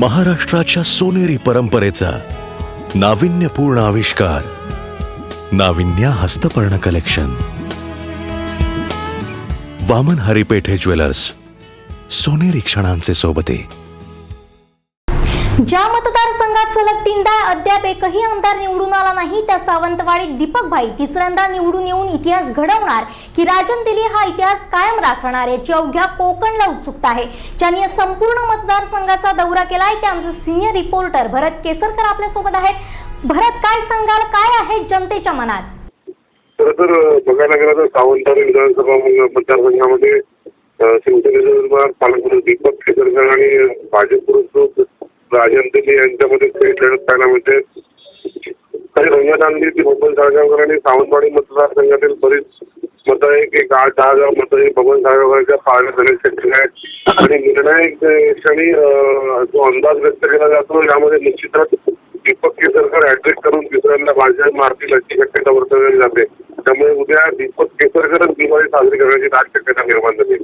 महाराष्ट्राच्या सोनेरी परंपरेचा नाविन्यपूर्ण आविष्कार, नाविन्या हस्तपर्ण कलेक्शन। वामन हरिपेठे ज्वेलर्स, सोनेरी क्षणांचे सोबते। ज्या मतदारसंघात सलग 3दा अद्याप एकही आमदार निवडून आला नाही, त्या सावंतवाडीत दीपक भाई तिसऱ्यांदा निवडून येऊन इतिहास घडवणार की राजन दिली हा इतिहास कायम राखणार याची अवघ्या कोकणला उत्सुकता आहे। ज्यांनी या संपूर्ण मतदारसंघाचा दौरा केलाय ते आमचे सिनियर रिपोर्टर भरत केसरकर आपल्या सोबत आहेत। भरत, काय सांगाल, काय आहे जनतेच्या मनात? तर बघायला गेलं तर सावंतवाडी विधानसभा मतदारसंघामध्ये शिवसेनेचे पालकमंत्री दीपक केसरकर आणि भाजप पुरुष राजन दिली यांच्यामध्ये थेट लढत पाहायला मिळते। काही रंगत आणली ती बबन साळगावकर आणि सावंतवाडी मतदारसंघातील बरीच मतं आहे की 8-10 मतं ही बबन साळगावकरच्या पाळण्यात जाण्याची शक्यता आहे आणि निर्णायक क्षणी जो अंदाज व्यक्त केला जातो यामध्ये निश्चितच दीपक केसरकर हॅट्रिक करून तिसऱ्यांदा भाजप मारतील अशी शक्यता वर्तवली जाते। त्यामुळे उद्या दीपक केसरकरच दिवाळी साजरी करण्याची दाट शक्यता निर्माण झाली।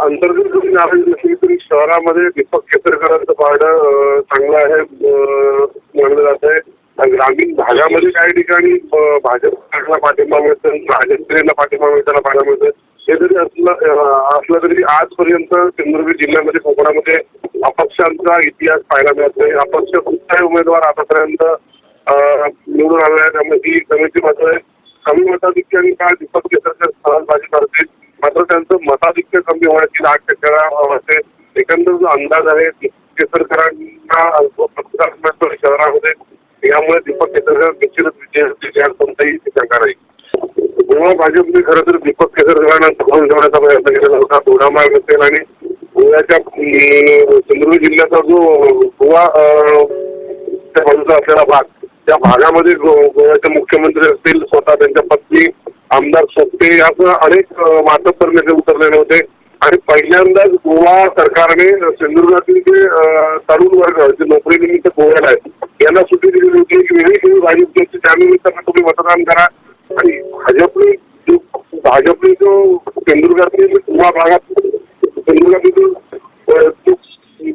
अंतर्गत जरी नाराज नसली तरी शहरामध्ये दीपक केसरकरांचं पारडं चांगलं आहे मानलं जात आहे। ग्रामीण भागामध्ये काही ठिकाणी भाजपला पाठिंबा मिळतो, राजन पाठिंबा मिळताना पाहायला मिळतं। हे जरी असलं तरी आजपर्यंत सिंधुदुर्ग जिल्ह्यामध्ये कोकणामध्ये अपक्षांचा इतिहास पाहायला मिळत नाही। अपक्ष कुठलाही उमेदवार आतापर्यंत निवडून आला आहे, त्यामुळे ही कमीची मतं आहे। कमी मताधिक्याने काय दीपक केसरकर सहजबाजी करतील, मात्र त्यांचं मताधिक्य कमी होण्याची दाट शक्यता वाटते। एकंदर जो अंदाज आहे केसरकरांना शहरामध्ये, यामुळे दीपक केसरकर निश्चितच विजय कोणताही शंका नाही। गोवा भाजपने खरं तर दीपक केसरकरांना समोर ठेवण्याचा प्रयत्न केलेला होता। दोडामार्ग असेल आणि गोव्याच्या सिंधुदुर्ग जिल्ह्याचा जो गोवा बाजूचा असलेला भाग, त्या भागामध्ये गोव्याचे मुख्यमंत्री असतील, स्वतः त्यांच्या पत्नी आमदार सोपटे असं अनेक मातब्बर नेते उतरलेले होते आणि पहिल्यांदाच गोवा सरकारने सिंधुदुर्गातील जे तरुण वर्ग जे नोकरीनिमित्त गोव्याला आहेत यांना सुट्टी दिलेली होती की वेगळी भाजपची, त्यानिमित्तानं तुम्ही मतदान करा। आणि भाजपने जो सिंधुदुर्गातील गोवा भागात सिंधुदुर्गातील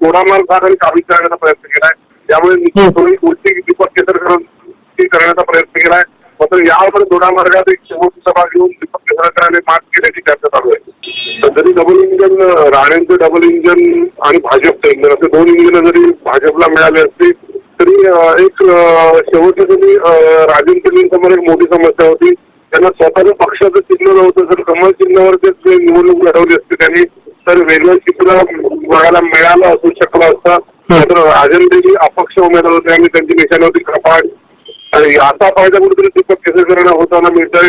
गोडामार्ग भाग आणि काबीज करण्याचा प्रयत्न केलाय। त्यामुळे थोडी गोष्टी दीपक केसरकर करण्याचा प्रयत्न केलाय, मात्र यावर दोडामार्गात एक शेवटची सभा घेऊन दीपक केसरकरांनी मात केल्याची चर्चा चालू आहे। जरी डबल इंजन राणेंचं डबल इंजन आणि भाजपचं इंजन असे 2 इंजन जरी भाजपला मिळाले असते तरी एक शेवटची तरी राजन समोर एक मोठी समस्या होती। त्यांना स्वतःच्या पक्षाचं चिन्ह नव्हतं, जर कमळ चिन्हावर ते निवडणूक लढवली असते त्यांनी तर वेगळं चित्र बघायला मिळालं असू शकलं असतं। मात्र राजन देवी अपक्ष उमेदवार होते आणि त्यांची निशाणी होती कपाट आणि याचा फायदा कुठेतरी दीपक केसरकरांना होताना मिळतोय।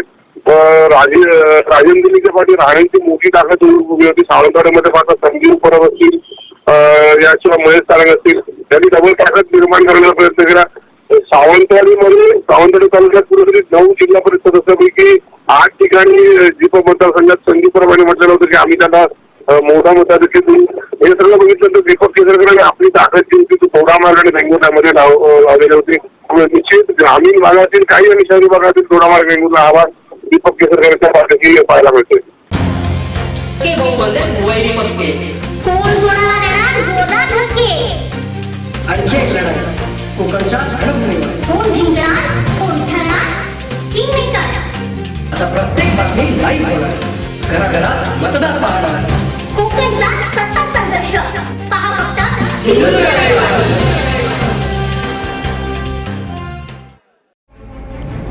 राजन दिल्लीच्या पाठी राहण्याची मोठी ताकद उभी होती। सावंतवाडीमध्ये मात्र संजीव परब असतील, याशिवाय महेश सारंग असतील, त्यांनी डबल ताकद निर्माण करण्याचा प्रयत्न केला। सावंतवाडी तालुक्यात कुठेतरी 9 जिल्हा परिषद सदस्यापैकी 8 ठिकाणी दीपक मतदारसंघात संजीव परब यांनी म्हटलेलं होतं की आम्ही त्यांना मोठा मताधिक्य देऊ। हे सगळं बघितलं तर दीपक केसरकरांनी आपली ताकद जी होती ती दोडामार्ग आणि वेंगुर्ल्यामध्ये लावलेली होती। निश्चित ग्रामीण भागातील काही आणि शहरी भागातील दोडामार्ग वेंगुर्ला आवाज दीपक केसरकरांच्या पाठीशी पाहायला मिळतोय। आता प्रत्येक बातमी लाईव्ह होणार, घराघरात मतदार पाहणार, कोकणचा सत्ता संघर्ष पाहा फक्त सिंधुदुर्ग लाईव्ह।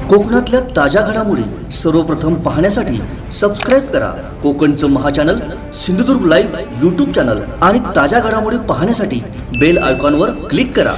कोकणातल्या ताज्या घडामोडी सर्वप्रथम पाहण्यासाठी सबस्क्राईब करा कोकणचं महाचॅनल सिंधुदुर्ग लाईव्ह यूट्यूब चॅनल आणि ताज्या घडामोडी पाहण्यासाठी बेल आयकॉनवर क्लिक करा।